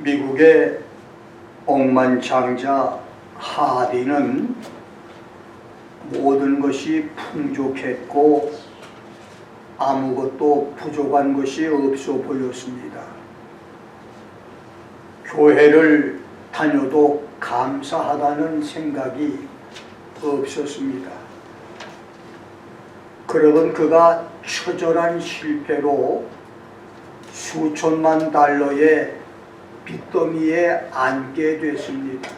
미국의 억만장자 하디는 모든 것이 풍족했고 아무것도 부족한 것이 없어 보였습니다. 교회를 다녀도 감사하다는 생각이 없었습니다. 그러던 그가 처절한 실패로 수천만 달러의 빚더미에 앉게 됐습니다.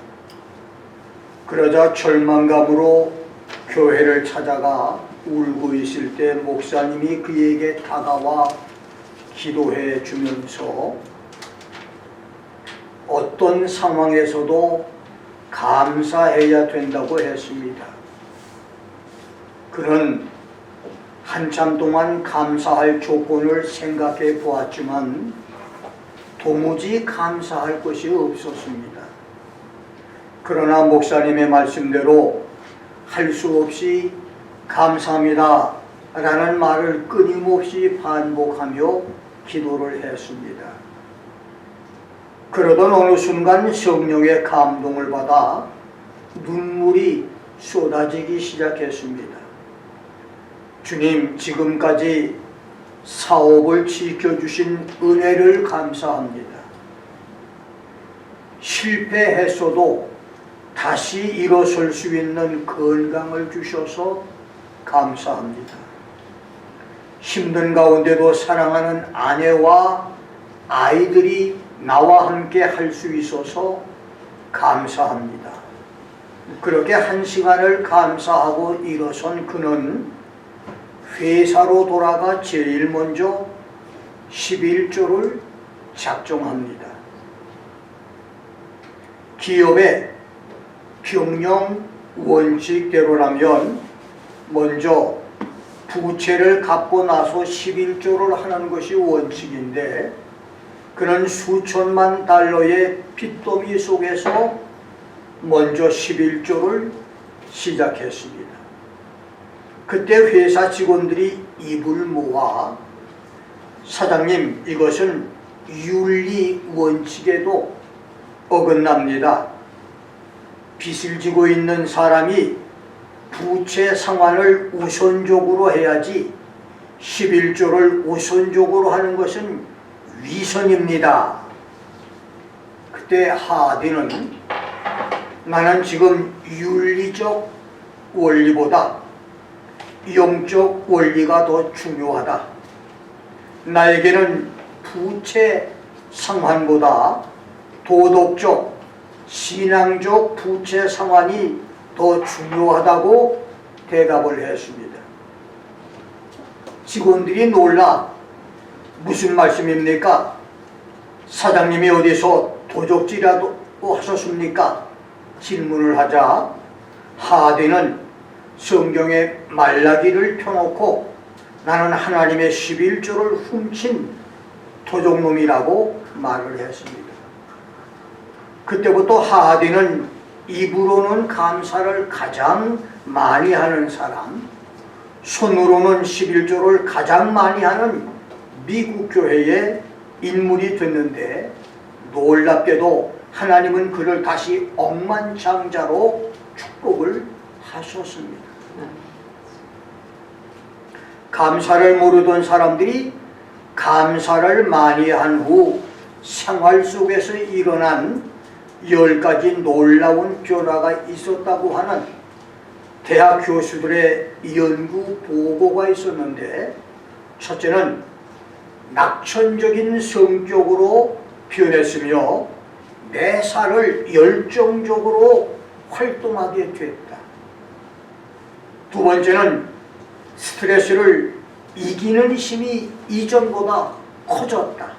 그러자 절망감으로 교회를 찾아가 울고 있을 때 목사님이 그에게 다가와 기도해 주면서 어떤 상황에서도 감사해야 된다고 했습니다. 그는 한참 동안 감사할 조건을 생각해 보았지만 도무지 감사할 것이 없었습니다. 그러나 목사님의 말씀대로 할 수 없이 감사합니다 라는 말을 끊임없이 반복하며 기도를 했습니다. 그러던 어느 순간 성령의 감동을 받아 눈물이 쏟아지기 시작했습니다. 주님, 지금까지 사업을 지켜주신 은혜를 감사합니다. 실패했어도 다시 일어설 수 있는 건강을 주셔서 감사합니다. 힘든 가운데도 사랑하는 아내와 아이들이 나와 함께 할 수 있어서 감사합니다. 그렇게 한 시간을 감사하고 일어선 그는 회사로 돌아가 제일 먼저 11조를 작성합니다. 기업의 경영 원칙대로라면 먼저 부채를 갚고 나서 11조를 하는 것이 원칙인데 그는 수천만 달러의 빚더미 속에서 먼저 11조를 시작했습니다. 그때 회사 직원들이 입을 모아 사장님, 이것은 윤리 원칙에도 어긋납니다. 빚을 지고 있는 사람이 부채 상환을 우선적으로 해야지 11조를 우선적으로 하는 것은 위선입니다. 그때 하디는 나는 지금 윤리적 원리보다 영적 원리가 더 중요하다. 나에게는 부채 상환보다 도덕적, 신앙적 부채 상환이 더 중요하다고 대답을 했습니다. 직원들이 놀라 무슨 말씀입니까? 사장님이 어디서 도적질이라도 하셨습니까? 질문을 하자 하디는 성경의 말라기를 펴놓고 나는 하나님의 11조를 훔친 도적놈이라고 말을 했습니다. 그때부터 하디는 입으로는 감사를 가장 많이 하는 사람, 손으로는 11조를 가장 많이 하는 미국 교회의 인물이 됐는데 놀랍게도 하나님은 그를 다시 억만장자로 축복을 하셨습니다. 감사를 모르던 사람들이 감사를 많이 한 후 생활 속에서 일어난 10가지 놀라운 변화가 있었다고 하는 대학 교수들의 연구 보고가 있었는데 첫째는 낙천적인 성격으로 변했으며 매사를 열정적으로 활동하게 됐다. 두 번째는 스트레스를 이기는 힘이 이전보다 커졌다.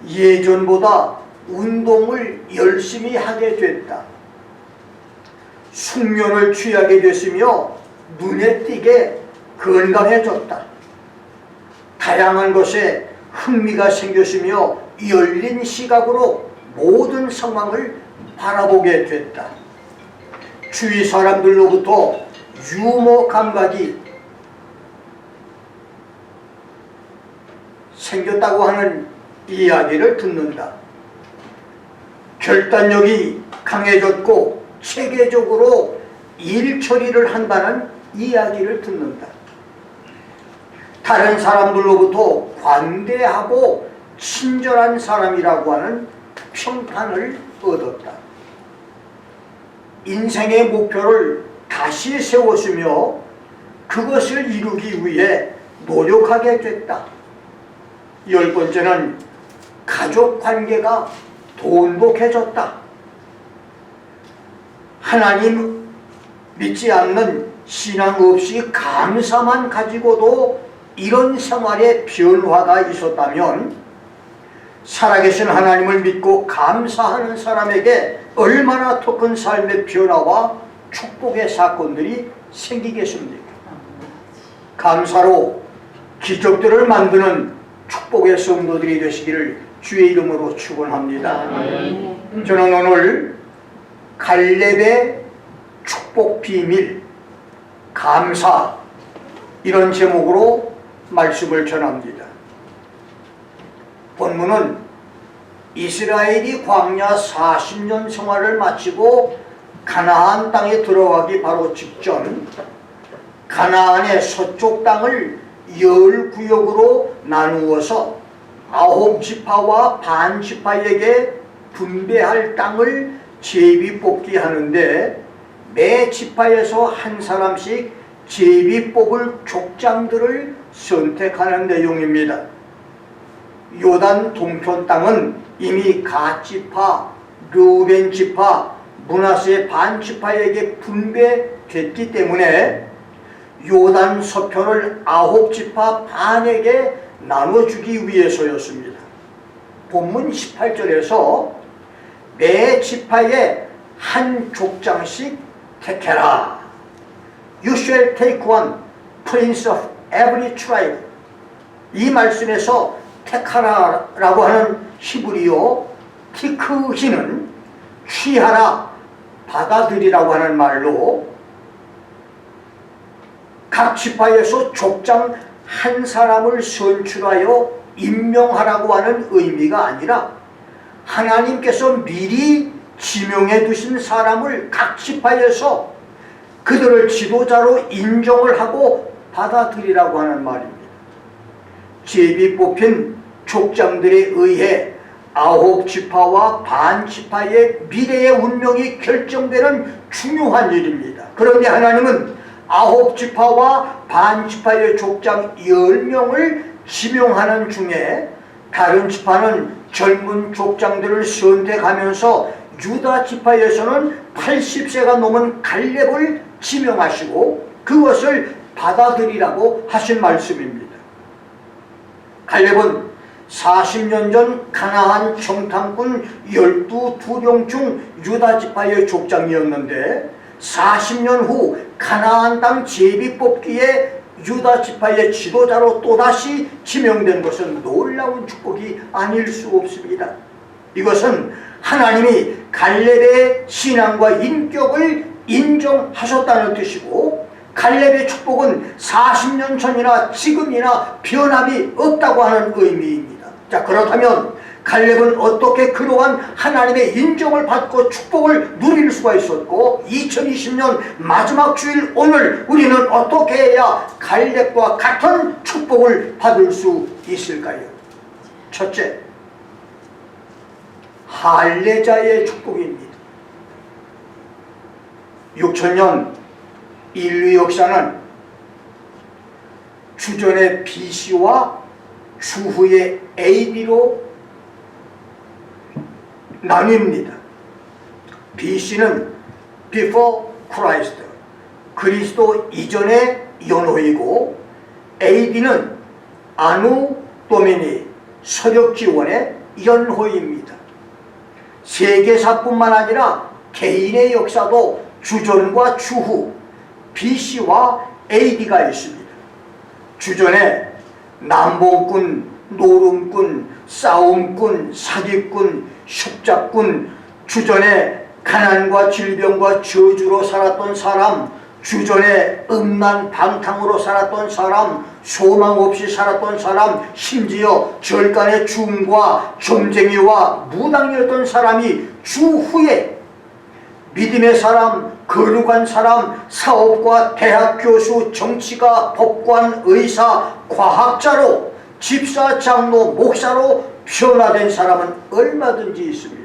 예전보다 운동을 열심히 하게 됐다. 숙면을 취하게 됐으며 눈에 띄게 건강해졌다. 다양한 것에 흥미가 생겼으며 열린 시각으로 모든 상황을 바라보게 됐다. 주위 사람들로부터 유머 감각이 생겼다고 하는 이야기를 듣는다. 결단력이 강해졌고 체계적으로 일 처리를 한다는 이야기를 듣는다. 다른 사람들로부터 관대하고 친절한 사람이라고 하는 평판을 얻었다. 인생의 목표를 다시 세웠으며 그것을 이루기 위해 노력하게 됐다. 10번째는 가족 관계가 돈독해졌다. 하나님 믿지 않는 신앙 없이 감사만 가지고도 이런 생활에 변화가 있었다면 살아계신 하나님을 믿고 감사하는 사람에게 얼마나 더 큰 삶의 변화와 축복의 사건들이 생기겠습니까? 감사로 기적들을 만드는 축복의 성도들이 되시기를 주의 이름으로 축원합니다. 저는 오늘 갈렙의 축복 비밀, 감사, 이런 제목으로 말씀을 전합니다. 본문은 이스라엘이 광야 40년 생활을 마치고 가나안 땅에 들어가기 바로 직전 가나안의 서쪽 땅을 10구역으로 나누어서 9지파와 반지파에게 분배할 땅을 제비 뽑기 하는데 매 지파에서 한 사람씩 제비 뽑을 족장들을 선택하는 내용입니다. 요단 동편 땅은 이미 갓지파, 르우벤 지파, 므낫세 반지파에게 분배됐기 때문에 요단 서편을 9지파 반에게 나눠주기 위해서였습니다. 본문 18절에서 매 지파에 한 족장씩 택해라. You shall take one prince of every tribe. 이 말씀에서 택하라라고 하는 히브리어 티크히는 취하라, 받아들이라고 하는 말로 각 지파에서 족장 한 사람을 선출하여 임명하라고 하는 의미가 아니라 하나님께서 미리 지명해 두신 사람을 각 지파에서 그들을 지도자로 인정을 하고 받아들이라고 하는 말입니다. 제비 뽑힌 족장들에 의해 9지파와 반지파의 미래의 운명이 결정되는 중요한 일입니다. 그런데 하나님은 9지파와 반지파의 족장 10명을 지명하는 중에 다른 지파는 젊은 족장들을 선택하면서 유다 지파에서는 80세가 넘은 갈렙을 지명하시고 그것을 받아들이라고 하신 말씀입니다. 갈렙은 40년 전 가나안 정탐꾼 12두령 중 유다 지파의 족장이었는데 40년 후 가나안 땅 제비 뽑기에 유다 지파의 지도자로 또다시 지명된 것은 놀라운 축복이 아닐 수 없습니다. 이것은 하나님이 갈렙의 신앙과 인격을 인정하셨다는 뜻이고 갈렙의 축복은 40년 전이나 지금이나 변함이 없다고 하는 의미입니다. 자, 그렇다면 갈렙은 어떻게 그러한 하나님의 인정을 받고 축복을 누릴 수가 있었고 2020년 마지막 주일 오늘 우리는 어떻게 해야 갈렙과 같은 축복을 받을 수 있을까요? 첫째, 할례자의 축복입니다. 6000년 인류 역사는 주전의 BC와 주후의 AD로 나뉩니다. BC는 Before Christ, 그리스도 이전의 연호이고 AD는 아누 도미니, 서력지원의 연호입니다. 세계사뿐만 아니라 개인의 역사도 주전과 주후, BC와 AD가 있습니다. 주전에 남봉꾼, 노름꾼, 싸움꾼, 사기꾼, 흉잡꾼, 주전에 가난과 질병과 저주로 살았던 사람, 주전에 음란 방탕으로 살았던 사람, 소망 없이 살았던 사람, 심지어 절간의 중과 점쟁이와 무당이었던 사람이 주후에 믿음의 사람, 거룩한 사람, 사업가, 대학 교수, 정치가, 법관, 의사, 과학자로, 집사, 장로, 목사로 변화된 사람은 얼마든지 있습니다.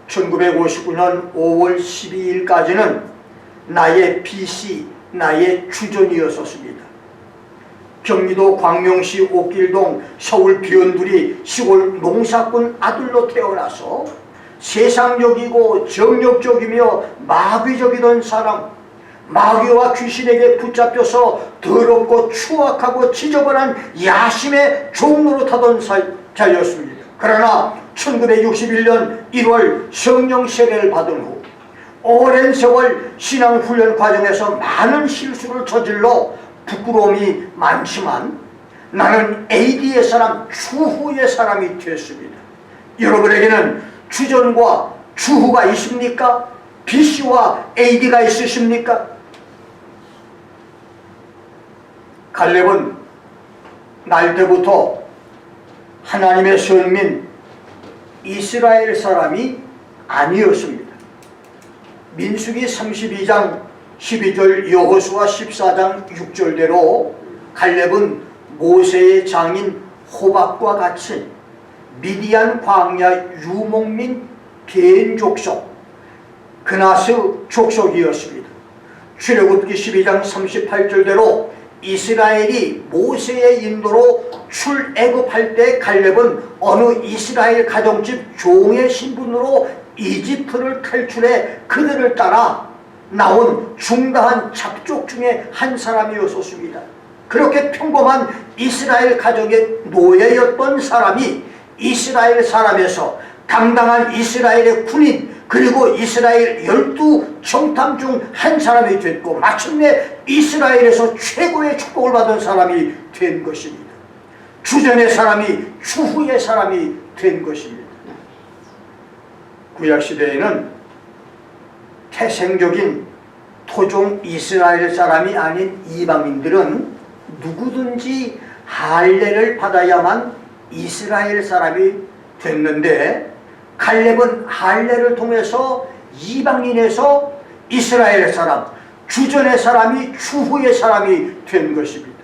1959년 5월 12일까지는 나의 BC, 나의 주전이었었습니다. 경기도 광명시 옥길동 서울 변두리 시골 농사꾼 아들로 태어나서 세상적이고 정력적이며 마귀적이던 사람, 마귀와 귀신에게 붙잡혀서 더럽고 추악하고 지저분한 야심의 종로로 타던 자였습니다. 그러나 1961년 1월 성령 세례를 받은 후 오랜 세월 신앙훈련 과정에서 많은 실수를 저질러 부끄러움이 많지만 나는 AD의 사람, 주후의 사람이 됐습니다. 여러분에게는 주전과 주후가 있습니까? BC와 AD가 있으십니까? 갈렙은 날 때부터 하나님의 선민 이스라엘 사람이 아니었습니다. 민수기 32장 12절, 여호수아 14장 6절대로 갈렙은 모세의 장인 호박과 같이 미디안 광야 유목민 개인 족속 그나스 족속이었습니다. 출애굽기 12장 38절대로 이스라엘이 모세의 인도로 출애굽할 때 갈렙은 어느 이스라엘 가정집 종의 신분으로 이집트를 탈출해 그들을 따라 나온 중다한 잡족 중에 한 사람이었습니다. 그렇게 평범한 이스라엘 가족의 노예였던 사람이 이스라엘 사람에서 당당한 이스라엘의 군인 그리고 이스라엘 12정탐 중 한 사람이 됐고 마침내 이스라엘에서 최고의 축복을 받은 사람이 된 것입니다. 주전의 사람이 주후의 사람이 된 것입니다. 구약시대에는 태생적인 토종 이스라엘 사람이 아닌 이방인들은 누구든지 할례를 받아야만 이스라엘 사람이 됐는데 갈렙은 할례를 통해서 이방인에서 이스라엘 사람, 주전의 사람이 주후의 사람이 된 것입니다.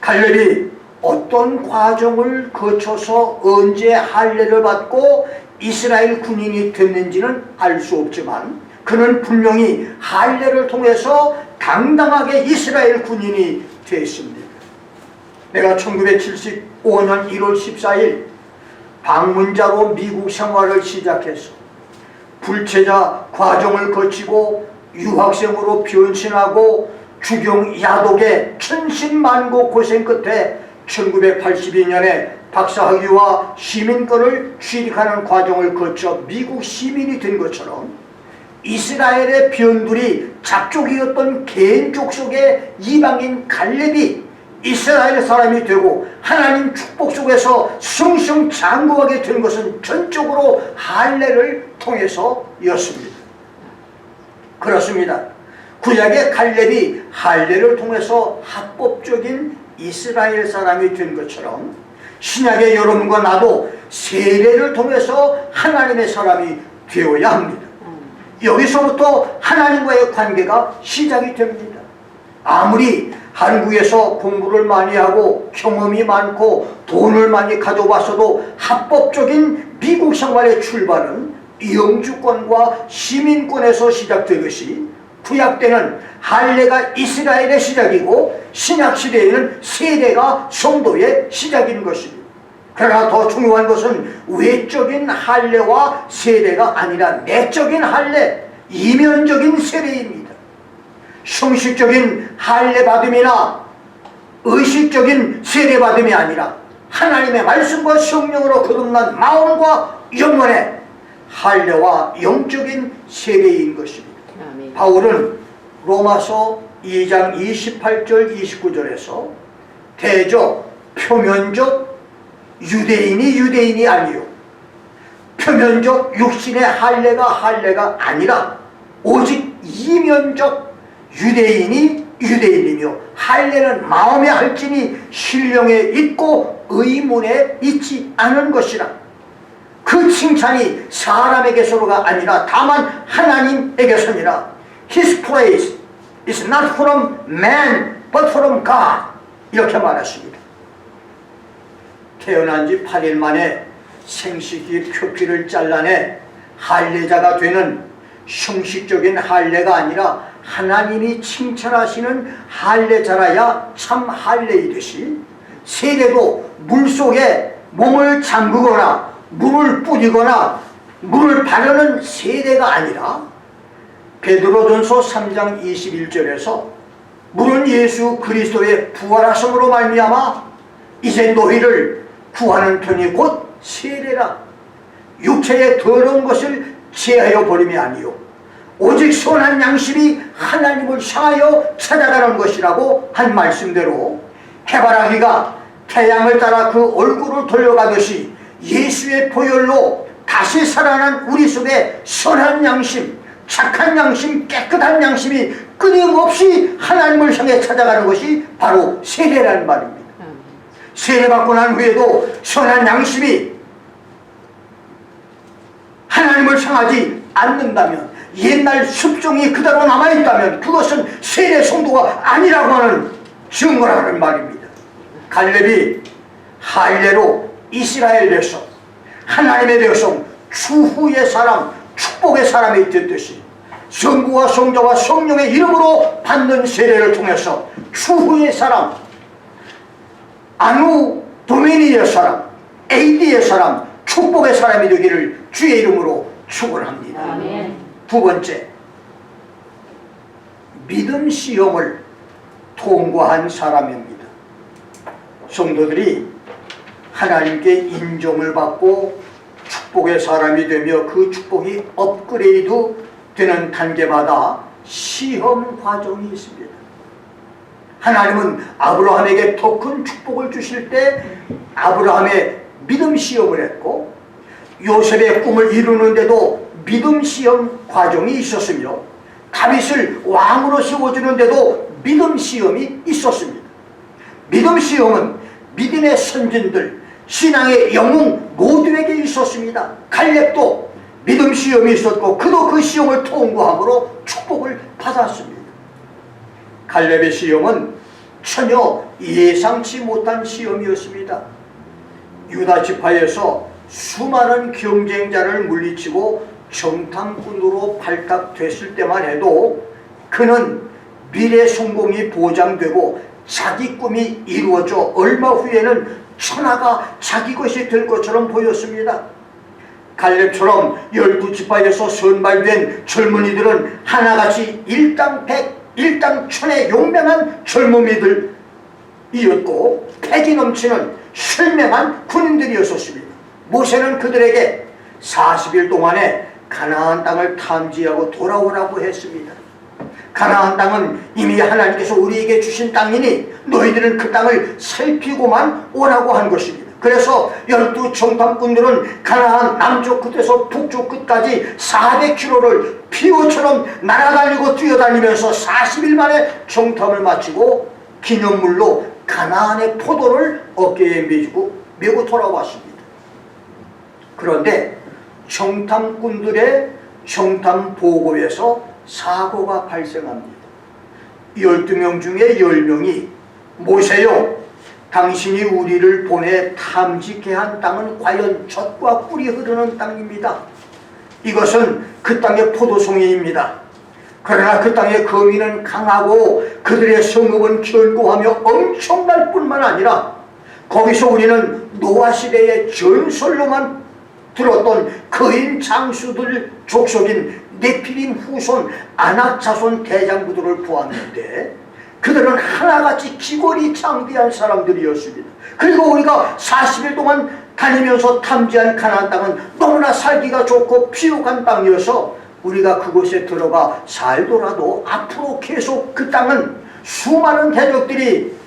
갈렙이 어떤 과정을 거쳐서 언제 할례를 받고 이스라엘 군인이 됐는지는 알 수 없지만 그는 분명히 할례를 통해서 당당하게 이스라엘 군인이 됐습니다. 내가 1975년 1월 14일 방문자로 미국 생활을 시작해서 불체자 과정을 거치고 유학생으로 변신하고 주경 야독의 천신만고 고생 끝에 1982년에 박사학위와 시민권을 취득하는 과정을 거쳐 미국 시민이 된 것처럼 이스라엘의 변두리 잡족이었던 개인 족속의 이방인 갈렙이 이스라엘 사람이 되고 하나님 축복 속에서 승승장구하게 된 것은 전적으로 할례를 통해서였습니다. 그렇습니다. 구약의 갈렙이 할례를 통해서 합법적인 이스라엘 사람이 된 것처럼 신약의 여러분과 나도 세례를 통해서 하나님의 사람이 되어야 합니다. 여기서부터 하나님과의 관계가 시작이 됩니다. 아무리 한국에서 공부를 많이 하고 경험이 많고 돈을 많이 가져왔어도 합법적인 미국 생활의 출발은 영주권과 시민권에서 시작되듯이 구약 때는 할례가 이스라엘의 시작이고 신약 시대에는 세례가 성도의 시작인 것입니다. 그러나 더 중요한 것은 외적인 할례와 세례가 아니라 내적인 할례, 이면적인 세례입니다. 형식적인 할례 받음이나 의식적인 세례 받음이 아니라 하나님의 말씀과 성령으로 거듭난 마음과 영혼의 할례와 영적인 세례인 것입니다. 아멘. 바울은 로마서 2장 28절 29절에서 대적, 표면적 유대인이 아니요 표면적 육신의 할례가 아니라 오직 이면적 유대인이며 할례는 마음에 할지니 신령에 있고 의문에 있지 않은 것이라. 그 칭찬이 사람에게서가 아니라 다만 하나님에게서니라. His praise is not from man but from God. 이렇게 말했습니다. 태어난 지 8일 만에 생식기 표피를 잘라내 할례자가 되는 형식적인 할례가 아니라 하나님이 칭찬하시는 할례자라야 참 할례이듯이, 세례도 물속에 몸을 잠그거나 물을 뿌리거나 물을 바르는 세례가 아니라, 베드로전서 3장 21절에서 물은 예수 그리스도의 부활하심으로 말미암아 이제 너희를 구하는 편이 곧 세례라. 육체의 더러운 것을 제하여 버림이 아니요 오직 선한 양심이 하나님을 향하여 찾아가는 것이라고 한 말씀대로, 해바라기가 태양을 따라 그 얼굴을 돌려가듯이 예수의 보혈로 다시 살아난 우리 속에 선한 양심, 착한 양심, 깨끗한 양심이 끊임없이 하나님을 향해 찾아가는 것이 바로 세례라는 말입니다. 세례받고 난 후에도 선한 양심이 하나님을 향하지 않는다면, 옛날 습종이 그대로 남아있다면 그것은 세례 성도가 아니라고 하는 증거라는 말입니다. 갈렙이 할례로 이스라엘 백성, 하나님의 백성, 추후의 사람, 축복의 사람이 됐듯이 성부와 성자와 성령의 이름으로 받는 세례를 통해서 추후의 사람, 아누 도메니의 사람, 에이디의 사람, 축복의 사람이 되기를 주의 이름으로 축원합니다. 아멘. 두 번째, 믿음 시험을 통과한 사람입니다. 성도들이 하나님께 인정을 받고 축복의 사람이 되며 그 축복이 업그레이드 되는 단계마다 시험 과정이 있습니다. 하나님은 아브라함에게 더 큰 축복을 주실 때 아브라함의 믿음 시험을 했고, 요셉의 꿈을 이루는데도 믿음 시험 과정이 있었으며, 다윗을 왕으로 세워주는데도 믿음 시험이 있었습니다. 믿음 시험은 믿음의 선진들, 신앙의 영웅 모두에게 있었습니다. 갈렙도 믿음 시험이 있었고 그도 그 시험을 통과함으로 축복을 받았습니다. 갈렙의 시험은 전혀 예상치 못한 시험이었습니다. 유다 지파에서 수많은 경쟁자를 물리치고 정탐꾼으로 발탁됐을 때만 해도 그는 미래 성공이 보장되고 자기 꿈이 이루어져 얼마 후에는 천하가 자기 것이 될 것처럼 보였습니다. 갈렙처럼 12지파에서 선발된 젊은이들은 하나같이 일당백, 일당천의 용맹한 젊은이들이었고 패기 넘치는 현명한 군인들이었습니다. 모세는 그들에게 40일 동안에 가나안 땅을 탐지하고 돌아오라고 했습니다. 가나안 땅은 이미 하나님께서 우리에게 주신 땅이니 너희들은 그 땅을 살피고만 오라고 한 것입니다. 그래서 12 정탐꾼들은 가나안 남쪽 끝에서 북쪽 끝까지 400km를 피오처럼 날아다니고 뛰어다니면서 40일 만에 정탐을 마치고 기념물로 가나안의 포도를 어깨에 메고 돌아왔습니다. 그런데 정탐꾼들의 정탐 보고에서 사고가 발생합니다. 12명 중에 10명이 모세요, 당신이 우리를 보내 탐지케 한 땅은 과연 젖과 꿀이 흐르는 땅입니다. 이것은 그 땅의 포도송이입니다. 그러나 그 땅의 거민은 강하고 그들의 성읍은 견고하며 엄청날 뿐만 아니라 거기서 우리는 노아 시대의 전설로만 들었던 거인 장수들 족속인 네피림 후손 아낙 자손 대장부들을 보았는데 그들은 하나같이 기골이 장대한 사람들이었습니다. 그리고 우리가 40일 동안 다니면서 탐지한 가나안 땅은 너무나 살기가 좋고 피옥한 땅이어서 우리가 그곳에 들어가 살더라도 앞으로 계속 그 땅은 수많은 대적들이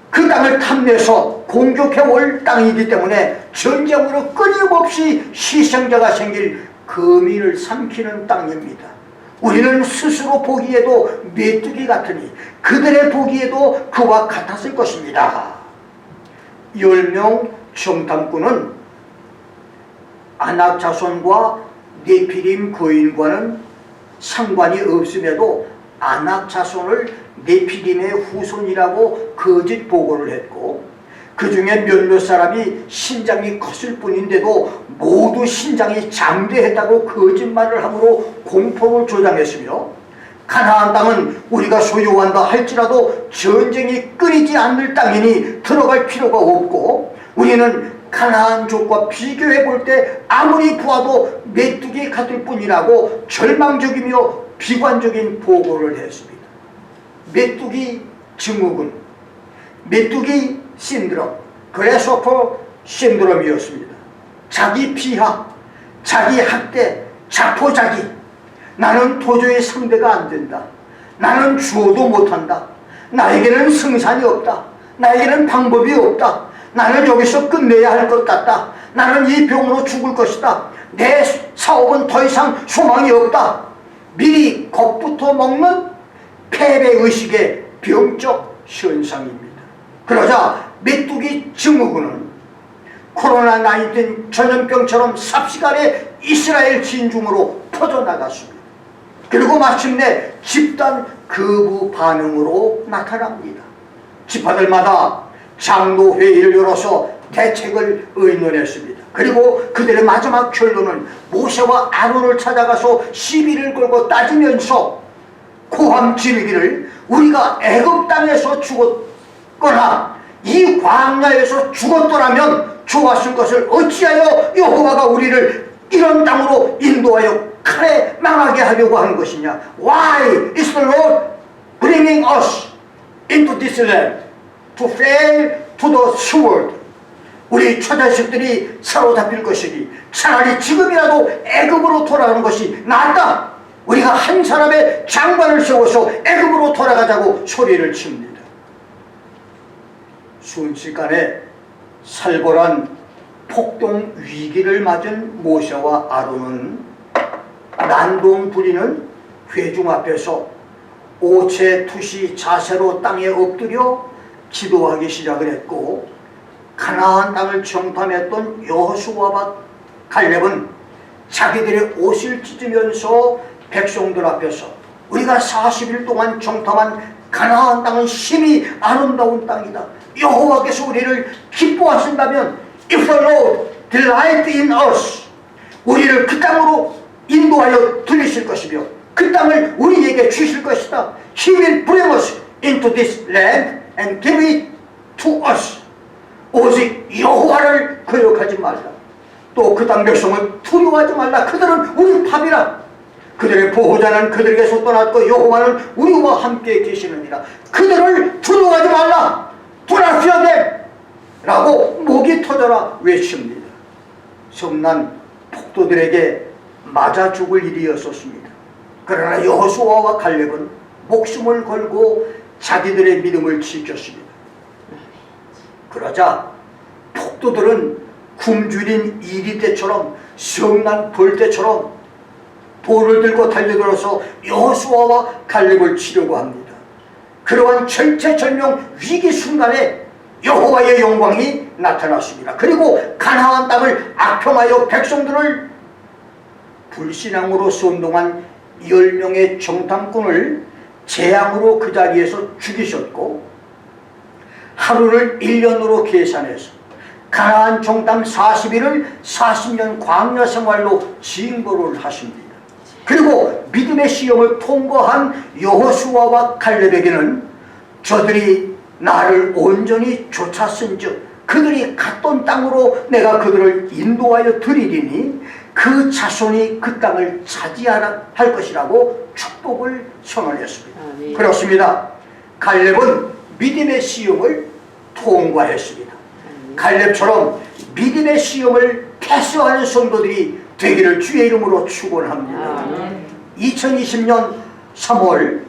그 땅을 탐내서 공격해올 땅이기 때문에 전쟁으로 끊임없이 희생자가 생길 거민을 삼키는 땅입니다. 우리는 스스로 보기에도 메뚜기 같으니 그들의 보기에도 그와 같았을 것입니다. 10명 정탐꾼은 아낙 자손과 네피림 거인과는 상관이 없음에도 아낙 자손을 네피림의 후손이라고 거짓 보고를 했고, 그 중에 몇몇 사람이 신장이 컸을 뿐인데도 모두 신장이 장대했다고 거짓말을 함으로 공포를 조장했으며, 가나안 땅은 우리가 소유한다 할지라도 전쟁이 끊이지 않을 땅이니 들어갈 필요가 없고, 우리는 가나안족과 비교해 볼 때 아무리 보아도 메뚜기 같을 뿐이라고 절망적이며 비관적인 보고를 했습니다. 메뚜기 증후군, 메뚜기 신드롬, 그래서퍼 신드롬이었습니다. 자기 비하, 자기 학대, 자포자기. 나는 도저히 상대가 안 된다. 나는 주어도 못한다. 나에게는 승산이 없다. 나에게는 방법이 없다. 나는 여기서 끝내야 할 것 같다. 나는 이 병으로 죽을 것이다. 내 사업은 더 이상 소망이 없다. 미리 겁부터 먹는 패배의식의 병적 현상입니다. 그러자 메뚜기 증후군은 코로나19 전염병처럼 삽시간에 이스라엘 진중으로 퍼져나갔습니다. 그리고 마침내 집단 거부 반응으로 나타납니다. 지파들마다 장로회의를 열어서 대책을 의논했습니다. 그리고 그들의 마지막 결론은 모세와 아론을 찾아가서 시비를 걸고 따지면서 고함 지르기를, 우리가 애굽 땅에서 죽었거나 이 광야에서 죽었더라면 좋았을 것을 어찌하여 여호와가 우리를 이런 땅으로 인도하여 칼에 망하게 하려고 하는 것이냐. Why is the Lord bringing us into this land to fall to the sword? 우리 처자식들이 사로잡힐 것이니 차라리 지금이라도 애굽으로 돌아가는 것이 낫다. 우리가 한 사람의 장관을 세워서 애굽으로 돌아가자고 소리를 칩니다. 순식간에 살벌한 폭동 위기를 맞은 모세와 아론은 난동 부리는 회중 앞에서 오체투시 자세로 땅에 엎드려 기도하기 시작을 했고, 가나안 땅을 정탐했던 여호수아와 갈렙은 자기들의 옷을 찢으면서 백성들 앞에서 우리가 40일 동안 정탐한 가나안 땅은 심히 아름다운 땅이다. 여호와께서 우리를 기뻐하신다면 If the Lord delight in us, 우리를 그 땅으로 인도하여 들이실 것이며 그 땅을 우리에게 주실 것이다. He will bring us into this land and give it to us. 오직 여호와를 거역하지 말라. 또 그 땅 백성을 두려워하지 말라. 그들은 우리 밥이라. 그들의 보호자는 그들에게서 떠났고 여호와는 우리와 함께 계시느니라. 그들을 두려워하지 말라. Do not fear them. 라고 목이 터져라 외칩니다. 성난 폭도들에게 맞아 죽을 일이었었습니다. 그러나 여호수아와 갈렙은 목숨을 걸고 자기들의 믿음을 지켰습니다. 그러자 폭도들은 굶주린 이리떼처럼 성난 벌떼처럼 돌을 들고 달려들어서 여호수아와 갈렙을 치려고 합니다. 그러한 절체절명 위기 순간에 여호와의 영광이 나타났습니다. 그리고 가나안 땅을 악평하여 백성들을 불신앙으로 선동한 10명의 정탐꾼을 재앙으로 그 자리에서 죽이셨고, 하루를 1년으로 계산해서 가나안 정탐 40일을 40년 광야 생활로 징벌을 하십니다. 그리고 믿음의 시험을 통과한 여호수아와 갈렙에게는 저들이 나를 온전히 쫓았은즉 그들이 갔던 땅으로 내가 그들을 인도하여 드리리니 그 자손이 그 땅을 차지할 것이라고 축복을 선언했습니다. 그렇습니다. 갈렙은 믿음의 시험을 통과했습니다. 갈렙처럼 믿음의 시험을 패스하는 성도들이 되기를 주의 이름으로 축원합니다. 2020년 3월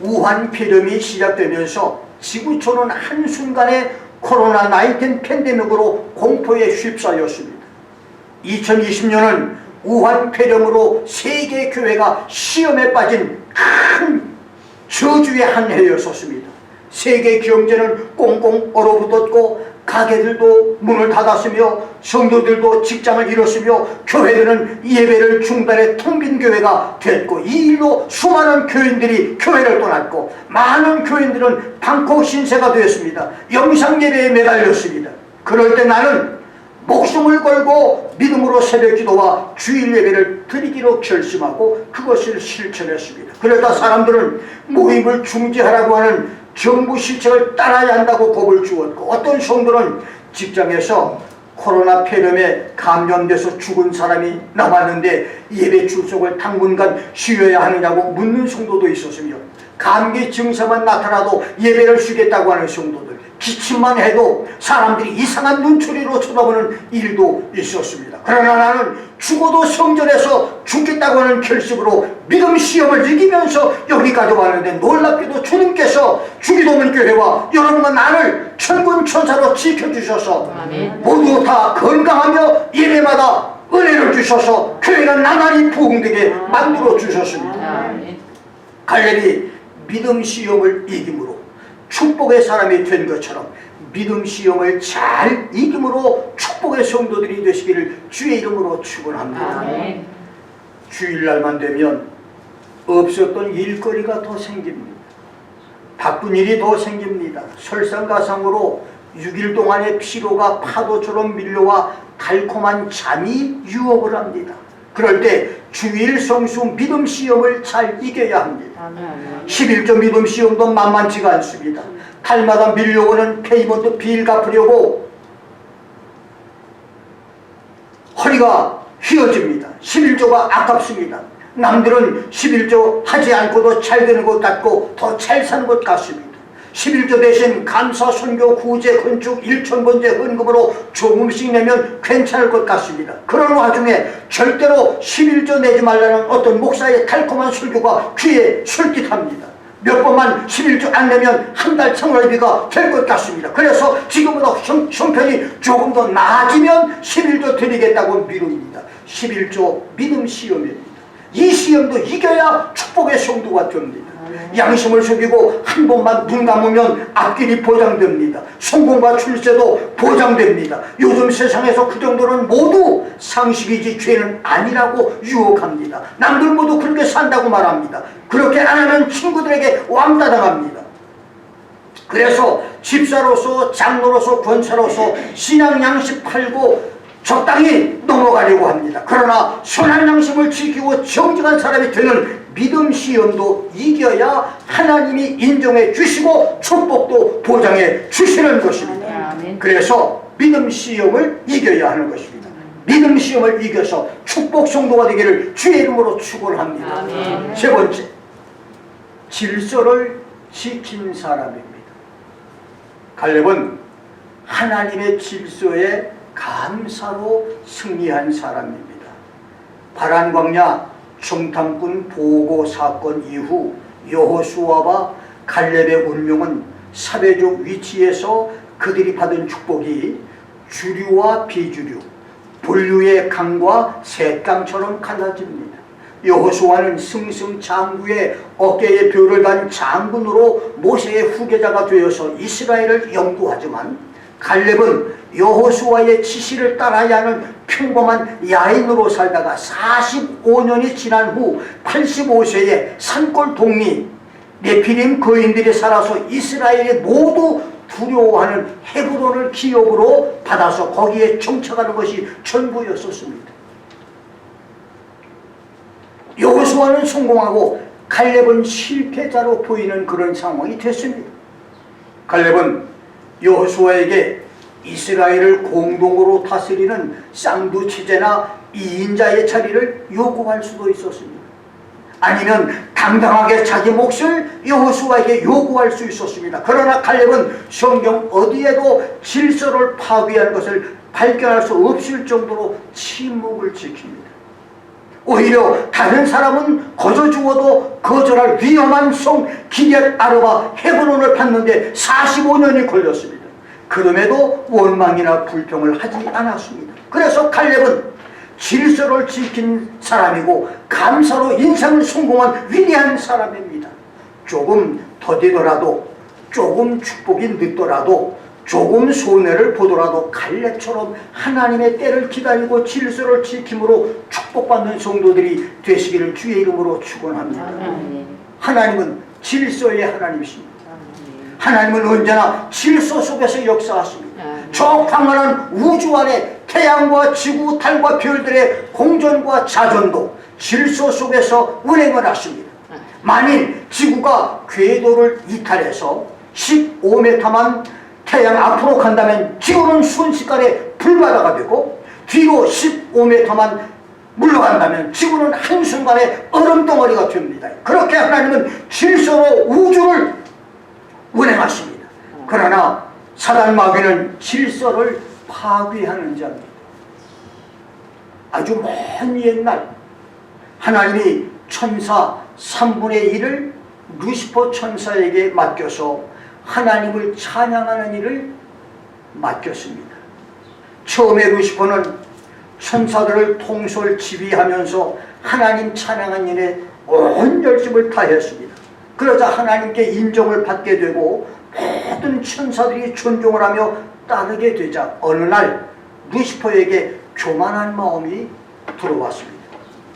우한 폐렴이 시작되면서 지구촌은 한순간에 코로나19 팬데믹으로 공포에 휩싸였습니다. 2020년은 우한 폐렴으로 세계 교회가 시험에 빠진 큰 저주의 한 해였었습니다. 세계 경제는 꽁꽁 얼어붙었고 가게들도 문을 닫았으며 성도들도 직장을 잃었으며 교회들은 예배를 중단해 텅 빈 교회가 됐고, 이 일로 수많은 교인들이 교회를 떠났고 많은 교인들은 방콕 신세가 되었습니다. 영상 예배에 매달렸습니다. 그럴 때 나는 목숨을 걸고 믿음으로 새벽 기도와 주일 예배를 드리기로 결심하고 그것을 실천했습니다. 그러다 사람들은 모임을 중지하라고 하는 정부 실책을 따라야 한다고 겁을 주었고, 어떤 성도는 직장에서 코로나 폐렴에 감염돼서 죽은 사람이 남았는데 예배 출석을 당분간 쉬어야 하느냐고 묻는 성도도 있었으며, 감기 증세만 나타나도 예배를 쉬겠다고 하는 성도들, 기침만 해도 사람들이 이상한 눈초리로 쳐다보는 일도 있었습니다. 그러나 나는 죽어도 성전에서 죽겠다고 하는 결심으로 믿음 시험을 이기면서 여기까지 왔는데, 놀랍게도 주님께서 주기도문 교회와 여러분과 나를 천군 천사로 지켜주셔서 모두 다 건강하며 예배마다 은혜를 주셔서 교회가 나날이 부흥되게 만들어 주셨습니다. 갈렙이 믿음 시험을 이김으로 축복의 사람이 된 것처럼 믿음 시험을 잘 이김으로 축복의 성도들이 되시기를 주의 이름으로 축원합니다. 주일날만 되면 없었던 일거리가 더 생깁니다. 바쁜 일이 더 생깁니다. 설상가상으로 6일 동안의 피로가 파도처럼 밀려와 달콤한 잠이 유혹을 합니다. 그럴 때 주일 성수 믿음 시험을 잘 이겨야 합니다. 11조 믿음 시험도 만만치가 않습니다. 달마다 밀려오는 페이먼트 비일 갚으려고 허리가 휘어집니다. 11조가 아깝습니다. 남들은 11조 하지 않고도 잘 되는 것 같고 더 잘 사는 것 같습니다. 11조 대신 감사, 선교, 구제, 건축, 1,000번째 헌금으로 조금씩 내면 괜찮을 것 같습니다. 그런 와중에 절대로 11조 내지 말라는 어떤 목사의 달콤한 설교가 귀에 솔깃합니다. 몇 번만 11조 안 내면 한 달 생활비가 될 것 같습니다. 그래서 지금보다 형편이 조금 더 나아지면 11조 드리겠다고 미룹니다. 11조 믿음 시험입니다. 이 시험도 이겨야 축복의 성도가 됩니다. 양심을 속이고 한 번만 눈 감으면 앞길이 보장됩니다. 성공과 출세도 보장됩니다. 요즘 세상에서 그 정도는 모두 상식이지 죄는 아니라고 유혹합니다. 남들 모두 그렇게 산다고 말합니다. 그렇게 안 하면 친구들에게 왕따 당합니다. 그래서 집사로서, 장로로서, 권사로서 신앙 양식 팔고 적당히 넘어가려고 합니다. 그러나 선한 양심을 지키고 정직한 사람이 되는 믿음 시험도 이겨야 하나님이 인정해 주시고 축복도 보장해 주시는 것입니다. 그래서 믿음 시험을 이겨야 하는 것입니다. 믿음 시험을 이겨서 축복 성도가 되기를 주의 이름으로 축원합니다. 세 번째, 질서를 지킨 사람입니다. 갈렙은 하나님의 질서에 감사로 승리한 사람입니다. 바란 광야 정탐꾼 보고 사건 이후 여호수아와 갈렙의 운명은 사회적 위치에서 그들이 받은 축복이 주류와 비주류, 본류의 강과 셋강처럼 갈라집니다. 여호수아는 승승장구의 어깨에 벼를 단 장군으로 모세의 후계자가 되어서 이스라엘을 영도하지만, 갈렙은 여호수아의 지시를 따라야 하는 평범한 야인으로 살다가 45년이 지난 후 85세에 산골 독리 네피림 거인들이 살아서 이스라엘이 모두 두려워하는 헤브론을 기업으로 받아서 거기에 정착하는 것이 전부였었습니다. 여호수아는 성공하고 갈렙은 실패자로 보이는 그런 상황이 됐습니다. 갈렙은 여호수아에게 이스라엘을 공동으로 다스리는 쌍두체제나 2인자의 자리를 요구할 수도 있었습니다. 아니면 당당하게 자기 몫을 여호수아에게 요구할 수 있었습니다. 그러나 갈렙은 성경 어디에도 질서를 파괴하는 것을 발견할 수 없을 정도로 침묵을 지킵니다. 오히려 다른 사람은 거저 죽어도 거절할 위험한 성 기럇 아르바 헤브론을 받는데 45년이 걸렸습니다. 그럼에도 원망이나 불평을 하지 않았습니다. 그래서 갈렙은 질서를 지킨 사람이고 감사로 인생을 성공한 위대한 사람입니다. 조금 더디더라도, 조금 축복이 늦더라도 조금 손해를 보더라도 갈렙처럼 하나님의 때를 기다리고 질서를 지킴으로 축복받는 성도들이 되시기를 주의 이름으로 축원합니다. 하나님은 질서의 하나님이십니다. 하나님은 언제나 질서 속에서 역사하십니다. 저 광활한 우주 안에 태양과 지구, 달과 별들의 공전과 자전도 질서 속에서 운행을 하십니다. 만일 지구가 궤도를 이탈해서 15m만 태양 앞으로 간다면 지구는 순식간에 불바다가 되고, 뒤로 15m만 물러간다면 지구는 한순간에 얼음덩어리가 됩니다. 그렇게 하나님은 질서로 우주를 운행하십니다. 그러나 사단 마귀는 질서를 파괴하는 자입니다. 아주 먼 옛날 하나님이 천사 3분의 1을 루시퍼 천사에게 맡겨서 하나님을 찬양하는 일을 맡겼습니다. 처음에 루시퍼는 천사들을 통솔 지휘하면서 하나님 찬양한 일에 온 열심을 다했습니다. 그러자 하나님께 인정을 받게 되고 모든 천사들이 존경을 하며 따르게 되자 어느 날 루시퍼에게 교만한 마음이 들어왔습니다.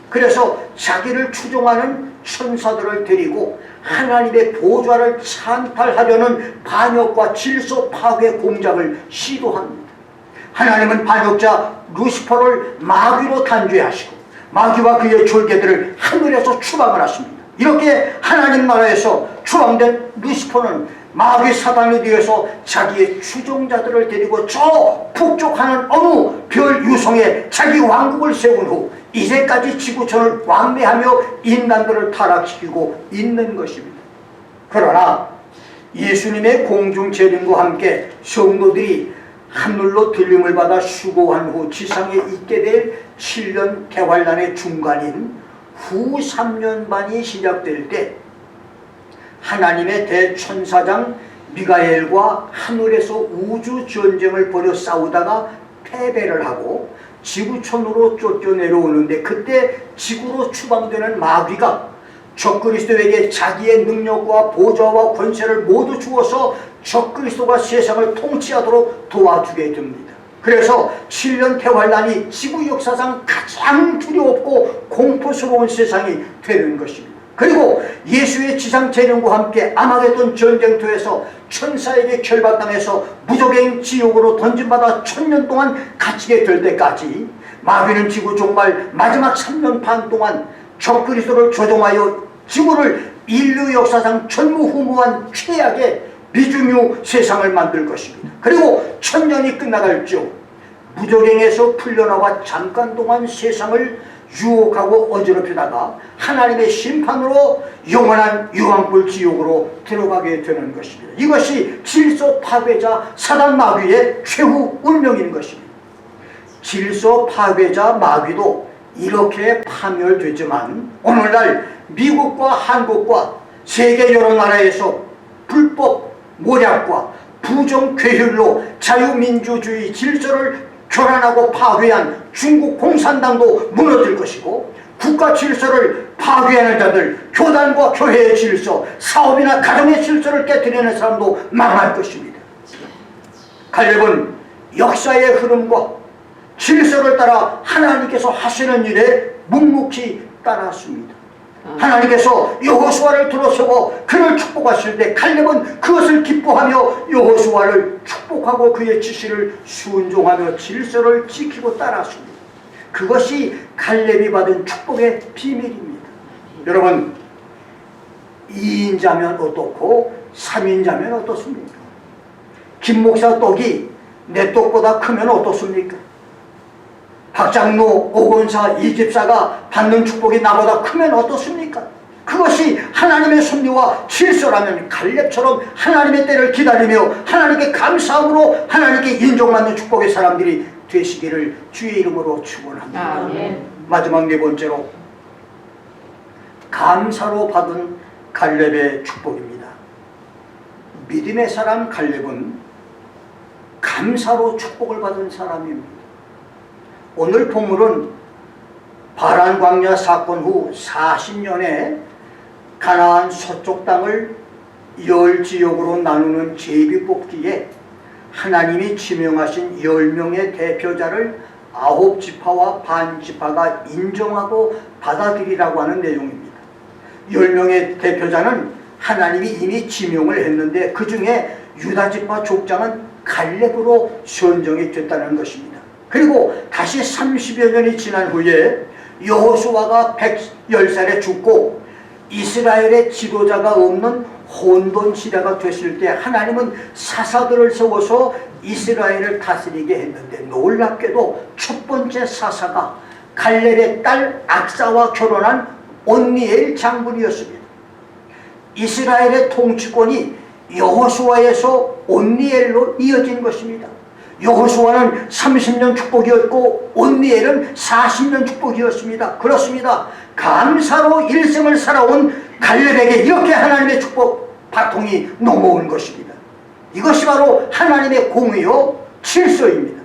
그래서 자기를 추종하는 천사들을 데리고 하나님의 보좌를 찬탈하려는 반역과 질서 파괴 공작을 시도합니다. 하나님은 반역자 루시퍼를 마귀로 단죄하시고 마귀와 그의 졸개들을 하늘에서 추방을 하십니다. 이렇게 하나님 나라에서 추방된 루시퍼는 마귀 사단에 대해서 자기의 추종자들을 데리고 저 북쪽하는 어느 별 유성에 자기 왕국을 세운 후 이제까지 지구촌을 왕래하며 인간들을 타락시키고 있는 것입니다. 그러나 예수님의 공중 재림과 함께 성도들이 하늘로 들림을 받아 수고한 후 지상에 있게 될 7년 대환란의 중간인 후 3년 반이 시작될 때 하나님의 대천사장 미가엘과 하늘에서 우주 전쟁을 벌여 싸우다가 패배를 하고 지구촌으로 쫓겨내려오는데, 그때 지구로 추방되는 마귀가 적그리스도에게 자기의 능력과 보좌와 권세를 모두 주어서 적그리스도가 세상을 통치하도록 도와주게 됩니다. 그래서 7년 대환란이 지구 역사상 가장 두렵고 공포스러운 세상이 되는 것입니다. 그리고 예수의 지상 재림과 함께 아마겟돈 전쟁터에서 천사에게 결박당해서 무적행 지옥으로 던짐받아 1000년 동안 갇히게 될 때까지 마귀는 지구 종말 마지막 3년 반 동안 적그리스도를 조종하여 지구를 인류 역사상 전무후무한 최악의 미중유 세상을 만들 것입니다. 그리고 1000년이 끝나갈 적 무적행에서 풀려나와 잠깐 동안 세상을 유혹하고 어지럽히다가 하나님의 심판으로 영원한 유황불 지옥으로 들어가게 되는 것입니다. 이것이 질서 파괴자 사단 마귀의 최후 운명인 것입니다. 질서 파괴자 마귀도 이렇게 파멸되지만 오늘날 미국과 한국과 세계 여러 나라에서 불법 모략과 부정 괴율로 자유민주주의 질서를 교란하고 파괴한 중국 공산당도 무너질 것이고, 국가 질서를 파괴하는 자들, 교단과 교회의 질서, 사업이나 가정의 질서를 깨뜨리는 사람도 망할 것입니다. 갈렙은 역사의 흐름과 질서를 따라 하나님께서 하시는 일에 묵묵히 따랐습니다. 하나님께서 여호수아를 들어서고 그를 축복하실 때 갈렙은 그것을 기뻐하며 여호수아를 축복하고 그의 지시를 순종하며 질서를 지키고 따랐습니다. 그것이 갈렙이 받은 축복의 비밀입니다. 여러분, 2인자면 어떻고 3인자면 어떻습니까? 김 목사 떡이 내 떡보다 크면 어떻습니까? 박장로, 오건사, 이집사가 받는 축복이 나보다 크면 어떻습니까? 그것이 하나님의 섭리와 질서라면 갈렙처럼 하나님의 때를 기다리며 하나님께 감사함으로 하나님께 인정받는 축복의 사람들이 되시기를 주의 이름으로 축원합니다. 아멘. 마지막 네 번째로 감사로 받은 갈렙의 축복입니다. 믿음의 사람 갈렙은 감사로 축복을 받은 사람입니다. 오늘 본문은 바란 광야 사건 후 40년에 가나안 서쪽 땅을 10지역으로 나누는 제비 뽑기에 하나님이 지명하신 10명의 대표자를 9지파와 반지파가 인정하고 받아들이라고 하는 내용입니다. 10명의 대표자는 하나님이 이미 지명을 했는데 그 중에 유다지파 족장은 갈렙으로 선정이 됐다는 것입니다. 그리고 다시 30여 년이 지난 후에 여호수아가 110살에 죽고 이스라엘의 지도자가 없는 혼돈 시대가 됐을 때 하나님은 사사들을 세워서 이스라엘을 다스리게 했는데 놀랍게도 첫 번째 사사가 갈렙의 딸 악사와 결혼한 온니엘 장군이었습니다. 이스라엘의 통치권이 여호수아에서 온니엘로 이어진 것입니다. 여호수아는 30년 축복이었고 온니엘은 40년 축복이었습니다. 그렇습니다. 감사로 일생을 살아온 갈렙에게 이렇게 하나님의 축복 바통이 넘어온 것입니다. 이것이 바로 하나님의 공의요 질서입니다.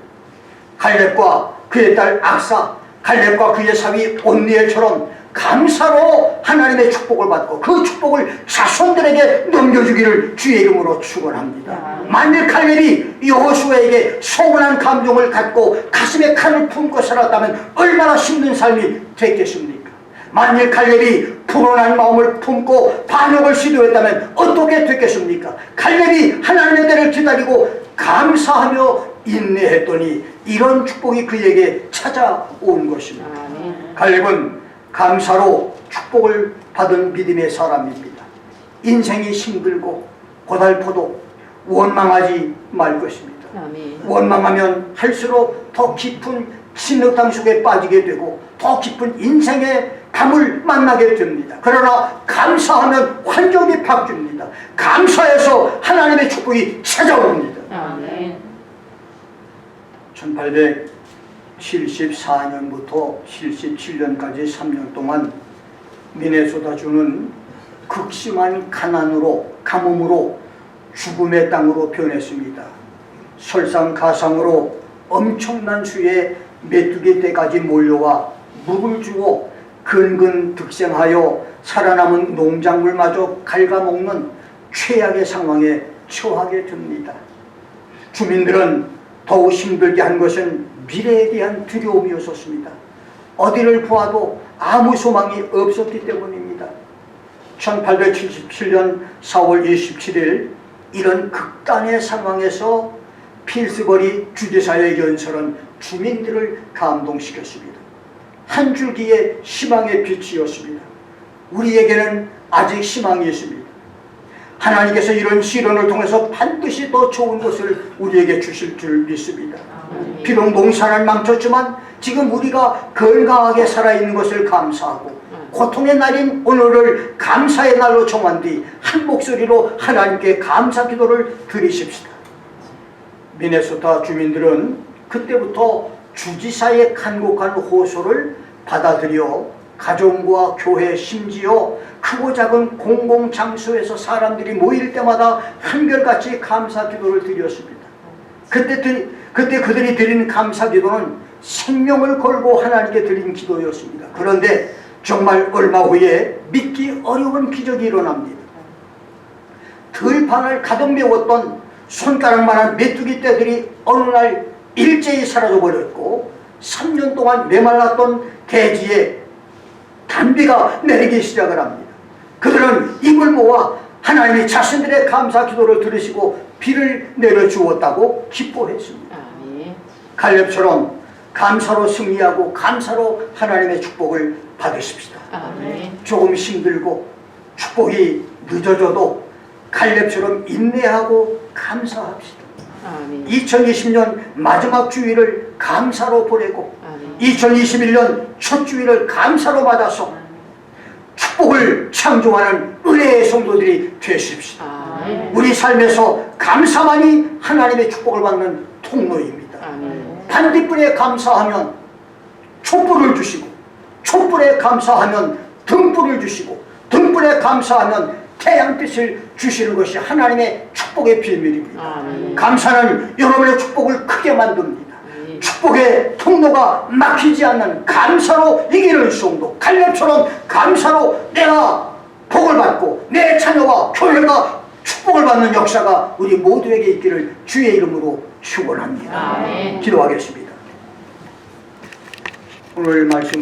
갈렙과 그의 딸 악사, 갈렙과 그의 사위 온니엘처럼 감사로 하나님의 축복을 받고 그 축복을 자손들에게 넘겨주기를 주의 이름으로 축원합니다. 만일 갈렙이 여호수아에게 서운한 감정을 갖고 가슴에 칼을 품고 살았다면 얼마나 힘든 삶이 됐겠습니까? 만일 갈렙이 불온한 마음을 품고 반역을 시도했다면 어떻게 됐겠습니까? 갈렙이 하나님의 때를 기다리고 감사하며 인내했더니 이런 축복이 그에게 찾아온 것입니다. 갈렙은 감사로 축복을 받은 믿음의 사람입니다. 인생이 힘들고 고달퍼도 원망하지 말 것입니다. 원망하면 할수록 더 깊은 진흙탕 속에 빠지게 되고 더 깊은 인생의 담을 만나게 됩니다. 그러나 감사하면 환경이 바뀝니다. 감사해서 하나님의 축복이 찾아옵니다. 1874년부터 77년까지 3년 동안 미네소타주는 극심한 가뭄으로 죽음의 땅으로 변했습니다. 설상가상으로 엄청난 수의 메뚜기 떼까지 몰려와 물을 주고 근근득생하여 살아남은 농작물마저 갉아먹는 최악의 상황에 처하게 됩니다. 주민들은 더욱 힘들게 한 것은 미래에 대한 두려움이었습니다. 어디를 보아도 아무 소망이 없었기 때문입니다. 1877년 4월 27일 이런 극단의 상황에서 필스버리 주지사의 연설은 주민들을 감동시켰습니다. 한 줄기의 희망의 빛이었습니다. 우리에게는 아직 희망이 있습니다. 하나님께서 이런 시련을 통해서 반드시 더 좋은 것을 우리에게 주실 줄 믿습니다. 비록 농사는 망쳤지만 지금 우리가 건강하게 살아있는 것을 감사하고 고통의 날인 오늘을 감사의 날로 정한 뒤 한 목소리로 하나님께 감사 기도를 드리십시다. 미네소타 주민들은 그때부터 주지사의 간곡한 호소를 받아들여 가정과 교회 심지어 크고 작은 공공장소에서 사람들이 모일 때마다 한결같이 감사 기도를 드렸습니다. 그때 그들이 드린 감사 기도는 생명을 걸고 하나님께 드린 기도였습니다. 그런데 정말 얼마 후에 믿기 어려운 기적이 일어납니다. 들판을 가득 메웠던 손가락만한 메뚜기 떼들이 어느 날 일제히 사라져버렸고 3년 동안 메말랐던 대지에 단비가 내리기 시작을 합니다. 그들은 입을 모아 하나님이 자신들의 감사 기도를 들으시고 비를 내려주었다고 기뻐했습니다. 갈렙처럼 감사로 승리하고 감사로 하나님의 축복을 받으십시다. 조금 힘들고 축복이 늦어져도 갈렙처럼 인내하고 감사합시다. 2020년 마지막 주일을 감사로 보내고 2021년 첫 주일을 감사로 받아서 축복을 창조하는 은혜의 성도들이 되십시다. 우리 삶에서 감사만이 하나님의 축복을 받는 통로입니다. 반딧불에 감사하면 촛불을 주시고 촛불에 감사하면 등불을 주시고 등불에 감사하면 태양빛을 주시는 것이 하나님의 축복의 비밀입니다. 감사는 여러분의 축복을 크게 만듭니다. 축복의 통로가 막히지 않는 감사로 이기는 성도, 갈렙처럼 감사로 내가 복을 받고 내 자녀와 교회가 축복을 받는 역사가 우리 모두에게 있기를 주의 이름으로 축원합니다. 아멘. 기도하겠습니다. 오늘 말씀을